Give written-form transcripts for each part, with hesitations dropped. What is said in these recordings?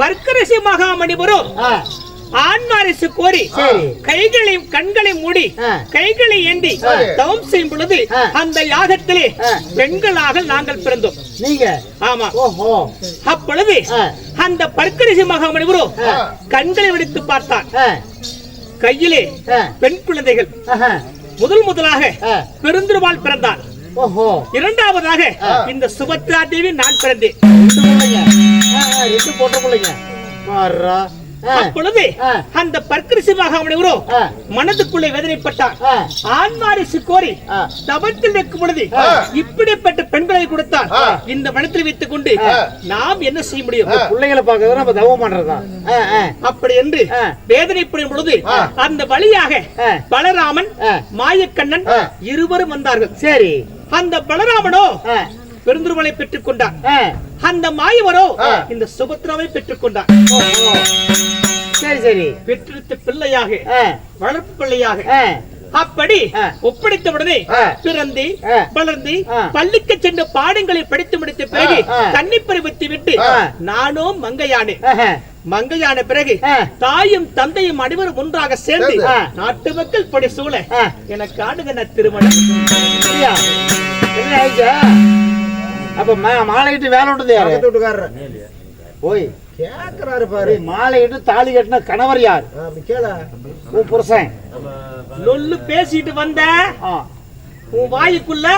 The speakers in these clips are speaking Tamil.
பர்க்கரசி மகாமணிபுரம் ஆன்மாரிசு கோரி கைகளையும் கண்களையும் மூடி கைகளை ஏந்தி தவம் செய்யும் பொழுது அந்த யாகத்திலே பெண்களாக நாங்கள் பிறந்தோம். நீங்க ஆமா. அப்பொழுது அந்த பர்க்கரசி மகாமணிபுரம் கண்களை விடுத்து பார்த்தார். கையிலே பெண் குழந்தைகள். முதலாக பெருந்திருமால் பிறந்தார். இரண்டாவதாக இந்த சுபத்ரா தேவி நான் பிறந்தேன். அப்பொழுது அந்த பர்க்கரசி மகாமணிபுரம் மனதுக்குள்ளே வேதனைப்பட்டார். ஆன்மாரிசு கோரி தவத்தில் வைக்கும் பொழுது இப்படிப்பட்ட பெண்களை கொடுத்தார். இந்த மனத்தில் வைத்துக் கொண்டு நாம் என்ன செய்ய முடியும்? பிள்ளைகளை பார்க்க நம்ம தவம் பண்றதா? அப்படி என்று வேதனைப்படும் பொழுது அந்த வழியாக பலராமன் மாயக்கண்ணன் இருவரும் வந்தார்கள். சரி, அந்த பலராமனோ பெருந்திருமலை பெற்றுக் கொண்டார். அந்த மாயவரோ இந்த சுபத்ராவை பெற்றுக் கொண்டார். சரி சரி, பெற்றெடுத்த பிள்ளையாக வளர்ப்பு பிள்ளையாக அப்படி ஒப்படைத்தவுடனே பிறந்தி வளர்ந்து பள்ளிக்கு சென்ற பாடங்களை படித்து முடித்த பிறகு கன்னிப்பருவத்தை விட்டு நானும் மங்கையான பிறகு தாயும் தந்தையும் அனைவரும் ஒன்றாக சேர்ந்து நாட்டு மக்கள் படி சூழ எனக்கு ஆடுக திருமணம். அப்ப மாலையிட்டு வேலை விட்டது போய் கேக்குறாரு பாரு. மாலையிட்டு தாலி கட்டின கணவர் யார்? உன் புருஷன். லொல்லு பேசிட்டு வந்த உன் வாய்க்குள்ள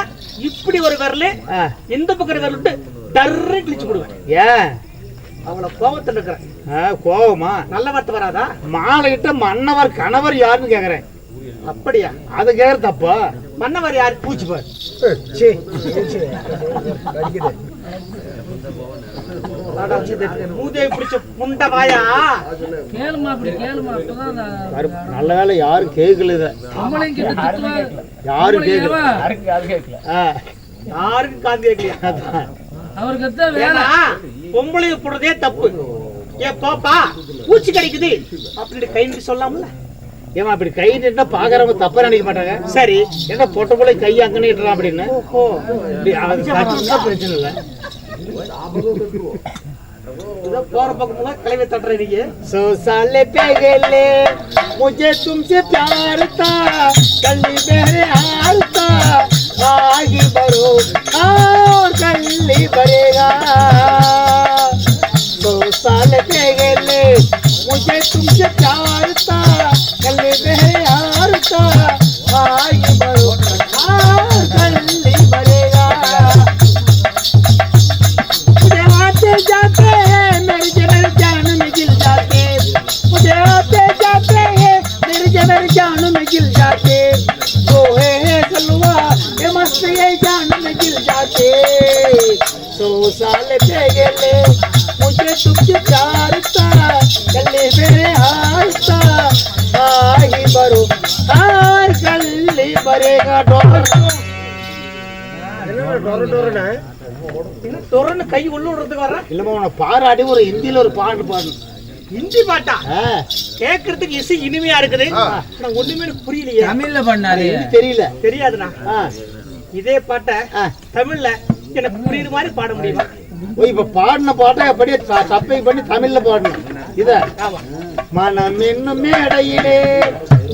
இப்படி ஒரு விரல் இந்த பக்கம் விரல் விட்டு டர்ரு கிழிச்சு விடுவேன். ஏன் அவங்கள கோபத்தில் இருக்கிறேன்? கோபமா? நல்ல வார்த்தை வராதா? மாலையிட்ட மன்னவர் கணவர் யாருன்னு கேக்குறேன். அப்படியா? அது கேக்குற தப்பா? மன்னவர் யாரு? பூச்சி பாரு. நல்ல வேலை யாரும் கேட்கல. யாரும் கேட்கல. யாருக்கும் காது கேட்கலையா? பொம்பளை போடுறதே தப்பு. ஏ பாப்பா பூச்சி கிடைக்குது அப்படின்னு கை சொல்லாமல. ஏமா அப்படி கை நின்னா பாக்குறவங்க தப்பா நினைக்க மாட்டாங்க. சரி, என்ன பொட்ட போல கை அங்க நீட்டுறான் அப்படின்னு பிரச்சனை இல்ல. போற பக்கம் கிளவி தட்டுறீங்க. सो साल पहले मुझे तुमसे प्यार था, कल्ली मेरे हाल था, आगे बढ़ो और कल्ली बढ़ेगा. 2 साल पहले मुझे तुमसे प्यार था, कल्ली मेरे हाल था, आगे बढ़ो और कल्ली बढ़ेगा. मुझे आते जाते मेरे जान में गिर जाते, मुझे आते जाते मेरे जान में गिर जाते, वो है सलवा ये मस्त ये जान में गिर जाते. 100 साल पहले मुझे तुमसे प्यार था, कल्ले मेरे हाल था, आगे बढ़ो और कल्ले बढ़ेगा. கை உள்ளுறதுக்கு வர இல்லமா உன பாராடி ஒரு ஹிந்தில ஒரு பாட்டு பாடு. ஹிந்தி பாட்டா? கேக்குறதுக்கு இசை இனிமையா இருக்குது. நான் ஒண்ணுமே புரியலையே. தமிழ்ல பண்ணாரு. தெரியல. தெரியாதுண்ணா. இதே பாட்டை தமிழ்ல எனக்கு புரியுற மாதிரி பாட முடியுமா? இப்ப பாடின பாட்டை அப்படியே தப்பை பண்ணி தமிழ்ல பாடணும். இத மனம் என்னும் மேடையிலே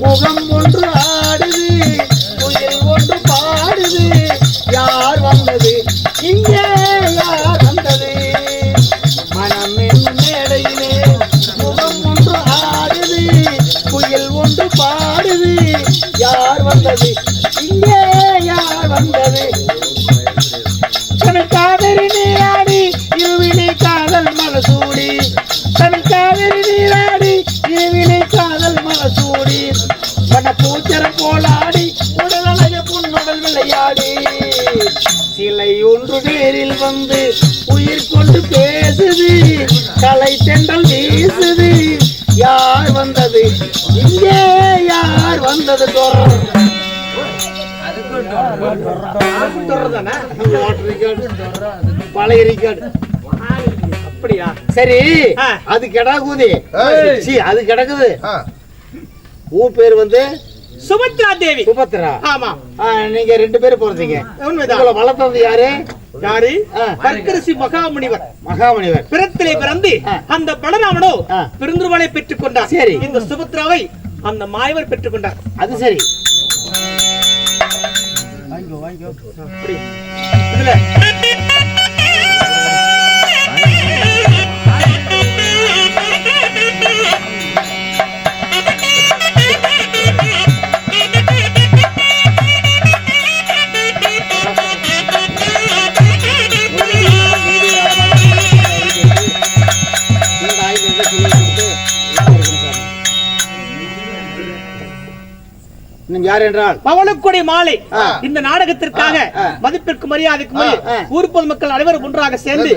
முகம் ஒன்று ஆடுது, குயில் ஒன்று பாடுது, யார் வந்தது இங்கே யார் வந்தது? மனம் என்னும் மேடையிலே முகம் ஒன்று ஆடுது, குயில் ஒன்று பாடுது, யார் வந்தது இங்கே யார் வந்தது? காவிரி நீராடி இருவினை காதல் மலசூடி, காவிரி நீராடி இருவினை காதல் மலசூடி, வன பூச்சரம் போலாடி உடலழக புன்னுடல் விளையாடி, சிலை ஒன்று நேரில் வந்து உயிர் கொண்டு பேசுது, கலை தென்றல் வீசுது, யார் வந்தது இங்கே யார் வந்தது? பழைய ரிகார்டு. அப்படியா? சரி, அது கிடக்குது. அது கிடக்குது. ஊ பேர் வந்து சுபத்ரா தேவி. சுபத்ரா. ஆமா. நீங்க 2 பேரும் போறீங்க. உண்மைதான். உங்களை வளர்த்தது யாரு? யாரு? பர்க்கரிசி மகாமுனிவர். மகாமுனிவர் பிறத்திலே பிறந்து அந்த பலராமனோ பெருந்துருவாளை பெற்றுக் கொண்டார். சரி. இந்த சுபத்ராவை அந்த மாயவர் பெற்றுக் கொண்டார். அது சரி. அப்படி இதுல யார் என்றால் பவளக்கொடி மாலை இந்த நாடகத்திற்காக மதிப்பிற்கு மரியாதைக்கு ஊர் பொதுமக்கள் அனைவரும் ஒன்றாக சேர்ந்து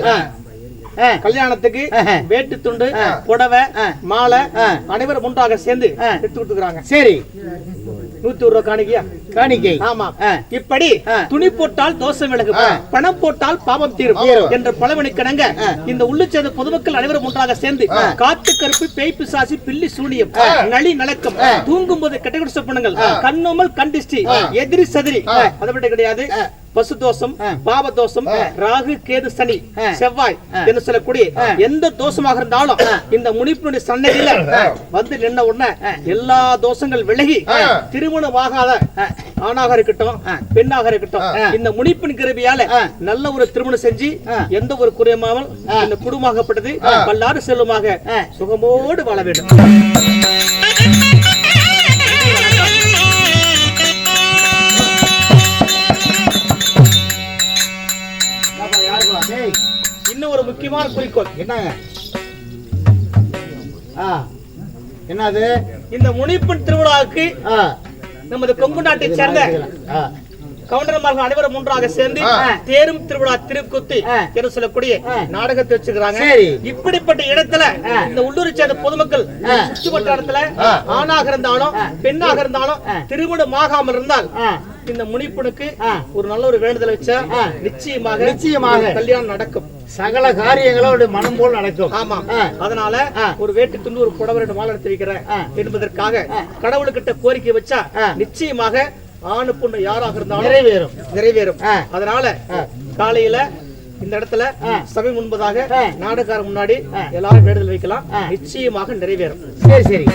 கல்யாணத்துக்கு வேட்டு துண்டு புடவை மாலை அனைவரும் ஒன்றாக சேர்ந்து எடுத்து கொடுத்துக்கிறாங்க. சரி. 101 ரூபாய் காணிக்கையா? காணிக்கை. ஆமா. இப்படி துணி போட்டால் தோஷம் விலகும், பணம் போட்டால் பாவம் தீரும் என்ற பழமொழி கிணங்க இந்த உள்ளூர் சேர்ந்த பொதுமக்கள் அனைவரும் ஒன்றாக சேர்ந்து காத்து கருப்பு, பேய் பிசாசி, பில்லி சூனியம், நளி நலக்கம், தூங்கும் போது கெட்ட சொப்பனங்கள், கண்ணோமல், கண்டிஷ்டி, எதிரி சதிரி, அதை விட கிடையாது பசு தோஷம், பாவ தோஷம், ராகு, கேது, சனி, செவ்வாய் என்று சொல்லக்கூடிய எந்த தோஷமாக இருந்தாலும் இந்த முனிப்பினுடைய சன்னதியில வந்து நின்ன உடனே எல்லா தோஷங்கள் விலகி திருமணமாகாத ஆணாக இருக்கட்டும் பெண்ணாக இருக்கட்டும் இந்த முனிப்பின் கிருபையால நல்ல ஒரு திருமணம் செஞ்சு எந்த ஒரு குறையாமல் இந்த குடும்பமாகப்பட்டது பல்லாறு செல்வமாக சுகமோடு வாழ வேண்டும். இன்னும் ஒரு முக்கியமான குறிக்கோள் என்னங்க? என்னது? இந்த முனிப்பின் திருவிழாவுக்கு நமது கொங்கு நாட்டை சேர்ந்த கவுண்டர்மார்கள் அனைவரும் ஒன்றாக சேர்ந்து தேரும் திருவிழா திருக்குத்தி என்று சொல்லக்கூடிய நாடகத்தை வச்சுக்கிறாங்க. இப்படிப்பட்ட இடத்துல இந்த உள்ளூரை சேர்ந்த பொதுமக்கள் சுற்று வட்டாரத்துல ஆணாக இருந்தாலும் பெண்ணாக இருந்தாலும் திருமணம் ஆகாமல் இருந்தால் இந்த முனிப்பனுக்கு ஒரு நல்ல ஒரு வேண்டுதல் வச்சா நிச்சயமாக கல்யாணம் நடக்கும். சகல காரியங்களும் மனம் போல் நடக்கும். ஆமா. அதனால ஒரு வேட்டு துண்டு ஒரு புடவை 2 மாலை எடுத்து வைக்கிறேன் என்பதற்காக கடவுள்கிட்ட கோரிக்கை வச்சா நிச்சயமாக ஆணு பொண்ணு யாராக இருந்தாலும் நிறைவேறும். அதனால காலையில இந்த இடத்துல சபை முன்பதாக நாடகார முன்னாடி எல்லாரும் வேண்டுதல் வைக்கலாம், நிச்சயமாக நிறைவேறும். சரி சரி.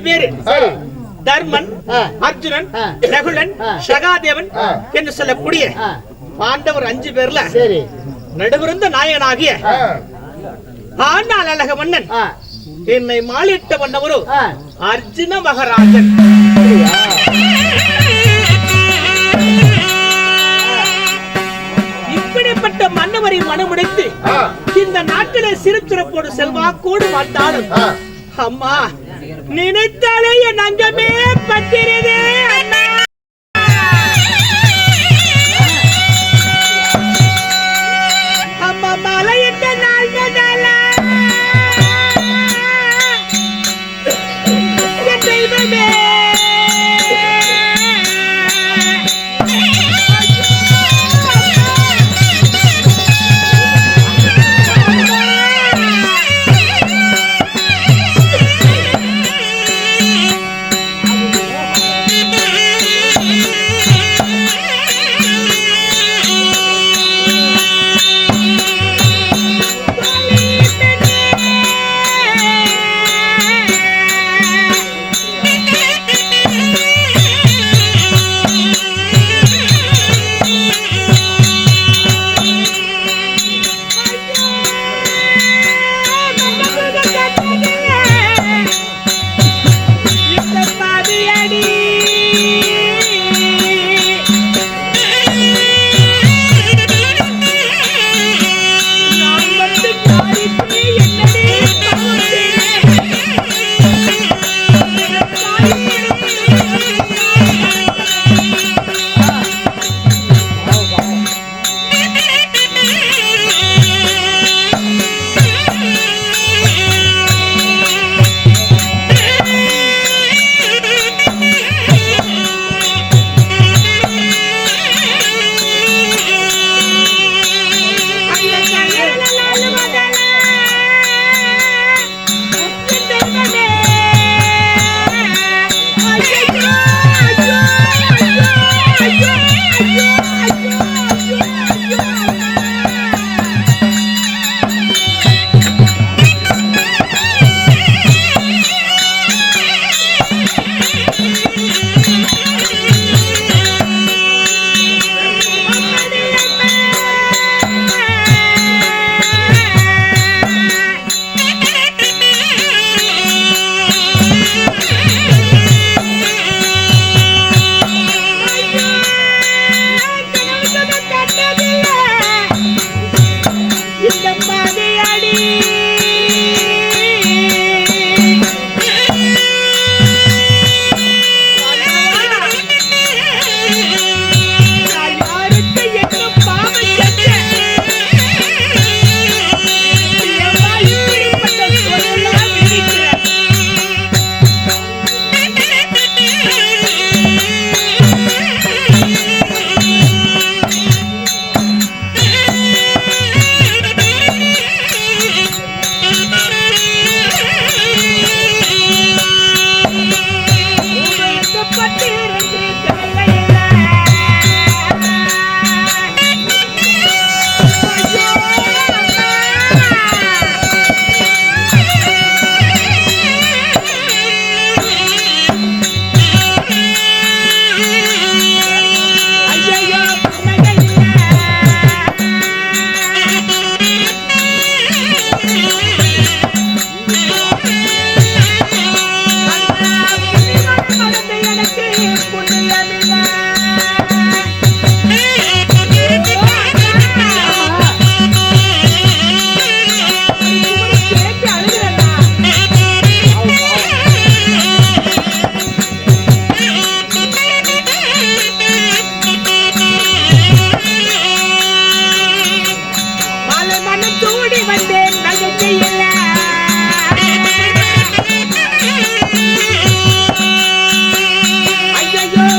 பேரு தர்மன், அர்ஜுனன், நகுலன், சகாதேவன் என்று சொல்லக்கூடிய பாண்டவர் 5 பேர்ல நடுவிருந்த நாயகனாகிய ஆண்டாள் அழக மன்னன் என்னை மாளிட்ட வண்ணவரு அர்ஜுன மகாராஜன். இப்படிப்பட்ட மன்னவரை மனமுடைத்து இந்த நாட்டிலே சிறுச்சிறப்போடு செல்வாக்கோடு வாழ்ந்தாலும் அம்மா நினைத்தாலே என் அங்கமே பத்திரதே. அம்மா மலையிட்ட நாள் தெய்வமே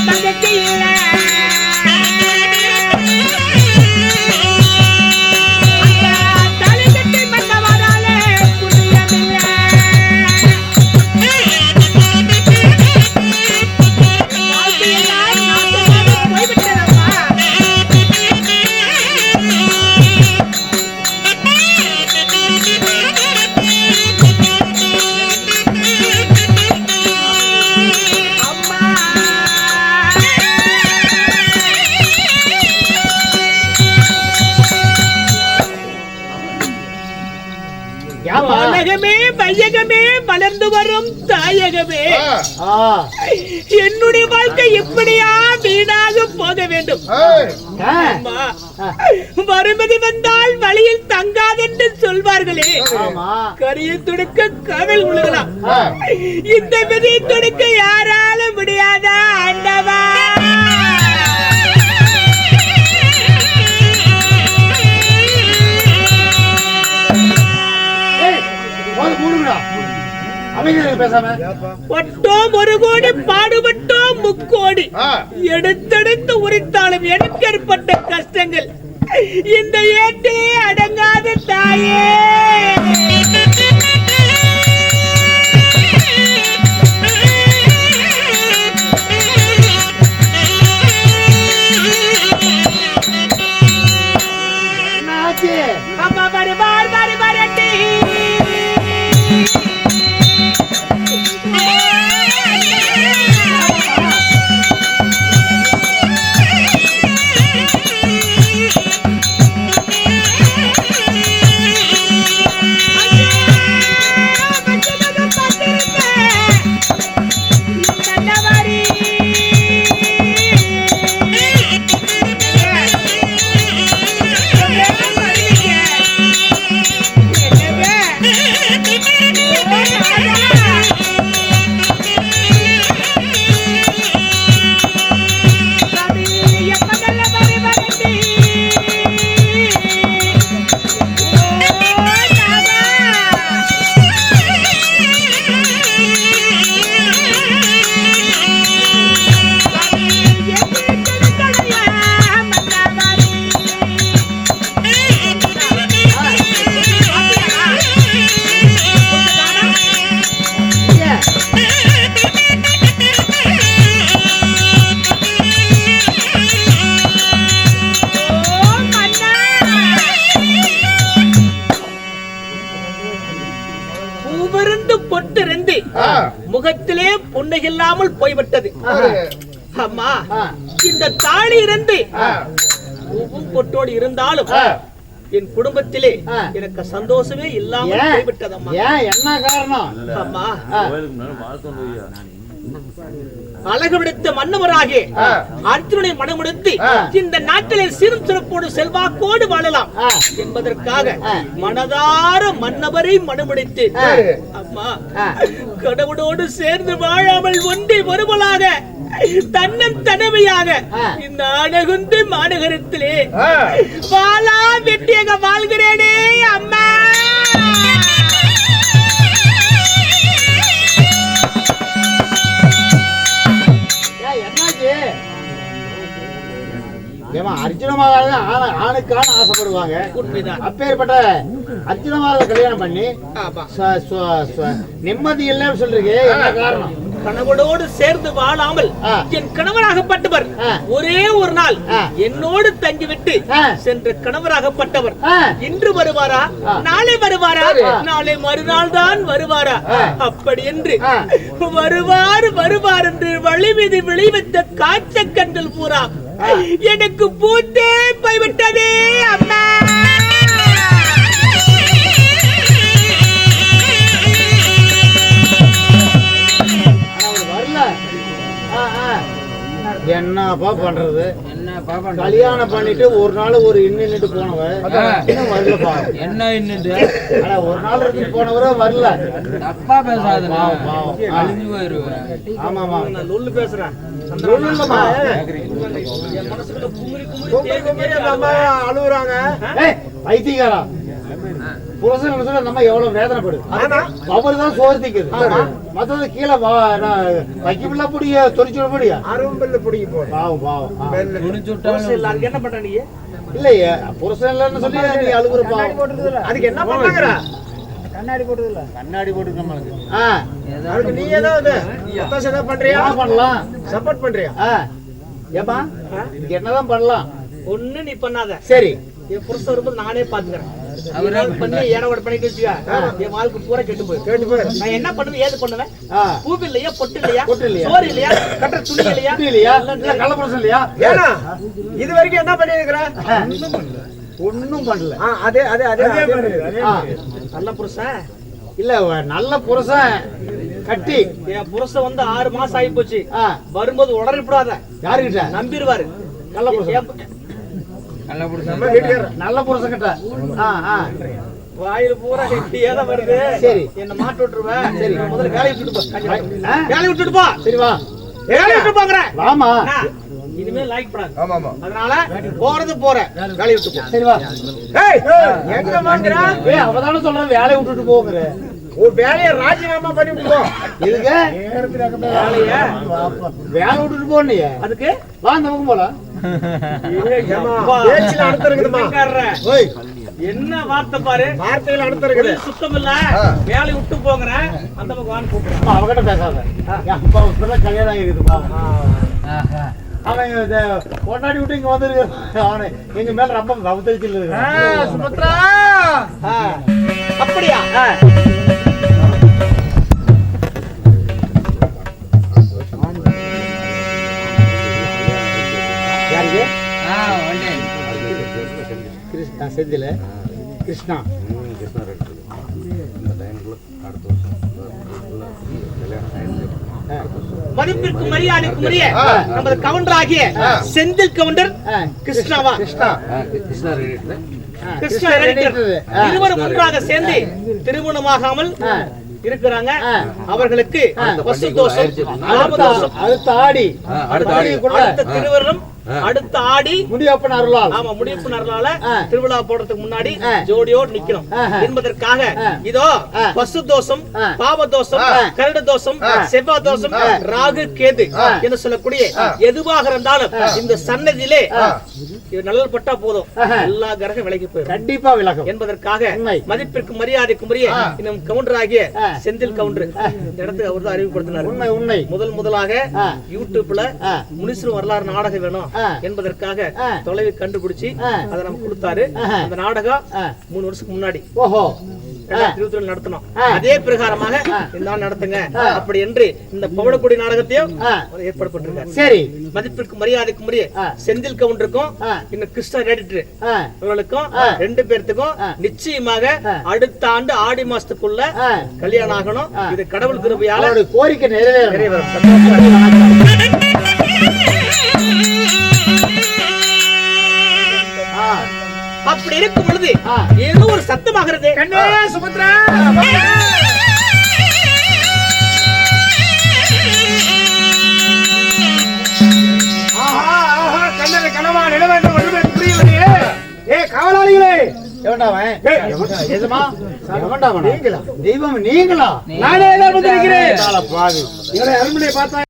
தங்கச்சி தாயகமே, ஆ, என்னுடைய வாழ்க்கை எப்படியா வீணாக போக வேண்டும்? ஆ, அம்மா, வறுமதி வந்தால் வழியில் தங்காதென்று சொல்வார்களே, ஆமா. கரியை துடுக்க கவல் உழுகலாம். ஆ. இந்த விதியை துடுக்க யாரால முடியாதா ஆண்டவா? ஏய், போதும், மூடுங்கடா. அமைதியா இருங்க, பேசாம. பட்டோம் ஒரு கோடி, பாடுபட்டோம் முக்கோடி, எடுத்தெடுத்து உரித்தாலும் எனக்கு ஏற்பட்ட கஷ்டங்கள் இந்த ஏட்டிலே அடங்காத தாயே. என்னாச்சு? அம்மா வருவார் வருவாரட்டி. முகத்திலே புன்னகில்லாமல் போய்விட்டது. அம்மா, இந்த தாலி இருந்து பூவும் பொட்டோடு இருந்தாலும் என் குடும்பத்திலே எனக்கு சந்தோஷமே இல்லாமல் போய்விட்டதம்மா. என்ன காரணம்? அம்மா, அழகு விடுத்த மன்னவராகி அர்ஜுனனை மனமுடித்து இந்த நாட்டிலே சீரும் சிறப்போடு செல்வாக்கோடு வாழலாம் என்பதற்காக மனதார மன்னவரை மனமுடித்து, அம்மா, கடவுளோடு சேர்ந்து வாழாமல் ஒன்றி ஒருவளாக தன்னம் தனமையாக இந்த அழகுந்து மாநகரத்திலே வாழா வெட்டியாக வாழ்கிறேனே அம்மா. அர்ஜுனமாக ஆணுக்கான ஆசைப்படுவாங்க. அப்பேற்பட்ட அர்ஜுனமாக கல்யாணம் பண்ணி நிம்மதி இல்லைன்னு சொல்றீங்க, என்ன காரணம்? கணவனோடு சேர்ந்து வாழாமல் என் கணவராகப்பட்டவர் ஒரே ஒரு நாள் என்னோடு தங்கிவிட்டு சென்ற கணவராகப்பட்டவர் இன்று வருவாரா, நாளை வருவாரா, நாளை மறுநாள் தான் வருவாரா, அப்படி என்று வருவார் வருவார் என்று வழி மீது விளைவித்த காய்ச்ச கண்கள் பூரா எனக்கு பூத்தே போய்விட்டதே அம்மா. என்னப்பா பண்றது? கல்யாணம் பண்ணிட்டு ஒரு நாள் ஒரு இன்னிட்டு போனவ இன்னும் வரலப்பா. என்ன இன்னிட்டு ஒரு நாள் இருந்து போனவர வரல. தப்பா பேசாத, அழிஞ்சு போயிருவேன். ஆமாமா, நான் லொல்லு பேசுறேன். அழுகுறாங்க. வைத்தியகாரா, புருஷன் நம்ம எவ்வளவு வேதனைப்படு. அவருதான் சோர்த்திக்குது, மத்தது கீழே வைக்கல புடிய தொழிற்சிட முடியா பாவம் பாவம். என்ன பண்ற நீ? இல்லையே, புருஷன் இல்லன்னு சொல்லி நீ அழுகுற பாவம். அதுக்கு என்ன பண்ணுங்கிற? கண்ணாடி போட்டுதுல, கண்ணாடி போட்டு நீ ஏதாவது பண்றியா? பண்ணலாம், சப்போர்ட் பண்றியா? ஏப்பா, என்னதான் பண்ணலாம்? ஒண்ணு நீ பண்ணாத. சரி, என் புருஷன் வரும்போது நானே பாத்துக்கிறேன். பண்ணி ஏடோட பண்ணிட்டு வச்சுக்க, என் வாழ்க்கை பூரா கெட்டு போயிரு. நான் என்ன பண்ணுவேன், ஏது பண்ணுவேன்? பூ இல்லையா, பொட்டு இல்லையா, சோறு இல்லையா, கட்டுற துணி இல்லையா, கள்ள புருஷன் இல்லையா? இது வரைக்கும் என்ன பண்ணிருக்கிற? ஒண்ணும் பண்ணல. அதே நல்ல புருஷன் இல்ல நல்ல புருஷன் கட்டி என் புருஷன் வந்து 6 மாசம் ஆகி போச்சு. ஆ, வரும்போது உடனே விடாத, யாருகிட்ட? நம்பிடுவாரு. நல்ல புருஷன். நல்ல புடிச்சா நல்ல புருஷன் கிட்ட. ஆ, ஆ. வாயில பூரா கெட்டியாதான் வருது. சரி. என்ன மாட்டு விட்டுருவேன். சரி, முதல்ல வேலையை விட்டுட்டு போ. ஆ? வேலையை விட்டுட்டு போ. சரி வா. வேலையை விட்டு போங்கிறேன். வாமா. இனிமே லைக் பண்ணாது. ஆமா ஆமா. அதனால போறது போற, வேலையை விட்டு போ. சரி வா. ஏய், எங்க மாட்டறா? ஏய், அவதானே சொல்றேன் வேலையை விட்டுட்டு போங்கற. ஒரு வேலைய ராஜினாமா பண்ணிட்டு போ. இதுக்கு வேலைய வேலை விட்டுட்டு போனியே. அதுக்கு வா அந்த பக்கம் போலாம். பேச்சில அர்த்தம் இருக்குதுமா? ஓய், என்ன வார்த்தை பாரு. வார்த்தையில அர்த்தம் இருக்குது. சுத்தம் இல்ல. வேலையை விட்டு போங்கிறேன். அந்த பக்கம் வான்னு கூப்பிடுறேன். அம்மா, அவகிட்ட பேசாத. என் அப்பா இப்பதான் கல்யாணம் ஆகிருக்குதுப்பா. அவன் கொண்டாடி விட்டு இங்க வந்துருக்கு. அவனு எங்க மேல ரொம்ப கவனிச்சு இருக்கு. சுபத்ரா, அப்படியா? யாருக்கு? ஒன்றே கிருஷ்ணா செந்தில கிருஷ்ணா. மதிப்பிற்கு மரியாதைக்கு உரிய நமது கவுண்டர் ஆகிய செந்தில் கவுண்டர் கிருஷ்ணாவா? கிருஷ்ணா. கிருஷ்ணா எடிட்டர். இருவரும் ஒன்றாக சேர்ந்து திருமணமாகாமல் இருக்கிறாங்க. அவர்களுக்கு வசு தோஷம், லாப தோஷம். அடுத்த ஆடி அடுத்த திருவருடம், அடுத்த ஆடி முடியப்பன் அருளால். ஆமா, முடிப்பு நரலால திருவிழா போடுறதுக்கு முன்னாடி ஜோடியோடு நிக்கணும் என்பதற்காக இதோ பசு தோஷம், பாவ தோஷம், கருட தோஷம், செவ்வா தோஷம், ராகு கேது என்று சொல்லக்கூடிய எதுவாக இருந்தாலும் இந்த சன்னதியிலே நல்லல் பட்டா போதும், எல்லா கிரகம் விலகி போயிடும் கண்டிப்பா விலகும் என்பதற்காக உண்மை. மதிப்பிற்கு மரியாதைக்கு உரிய இன்னும் கவுண்டர் ஆகிய செந்தில் கவுண்டர் இந்த இடத்துக்கு அவர் தான் அறிவுப்படுத்தினார். உண்மை உண்மை. முதலாக யூடியூப்ல முனிசு வரலாறு நாடகம் வேணும் என்பதற்காக தொலைவை கண்டுபிடிச்சு அதை நம்ம கொடுத்தாரு. அந்த நாடகம் 3 வருஷத்துக்கு முன்னாடி ஓஹோ 2023 நடத்தணும். அதே பிரகாரமாக இந்த நாள் நடத்துங்க அப்படி என்று இந்த பவளக்குடி நாடகத்தையும் ஏற்பாடு பண்ணிருக்காரு. சரி. மதிப்பிற்கு மரியாதைக்கு உரிய செந்தில் கவுண்டருக்கும் இந்த கிருஷ்ணா எடிட்டர் அவர்களுக்கும் 2 பேர்த்துக்கும் நிச்சயமாக அடுத்த ஆண்டு ஆடி மாசத்துக்குள்ள கல்யாணம் ஆகணும். இது கடவுள் கிருபையால கோரிக்கை நிறைவேறும். அப்படி இருக்கும் பொழுது ஏதோ ஒரு சத்தமாகிறது. கண்ணே சுபத்ரா, ஆஹா ஆஹா, கண்ணனை கனவா நிலவேண்ட ஒன்றுமே புரியலையே. ஏய் காவலாளிகளே, தெய்வம் நீங்களா? நானே தான் வந்திருக்கிறேன். பாவி இவரை அருண்மனையை பார்த்தா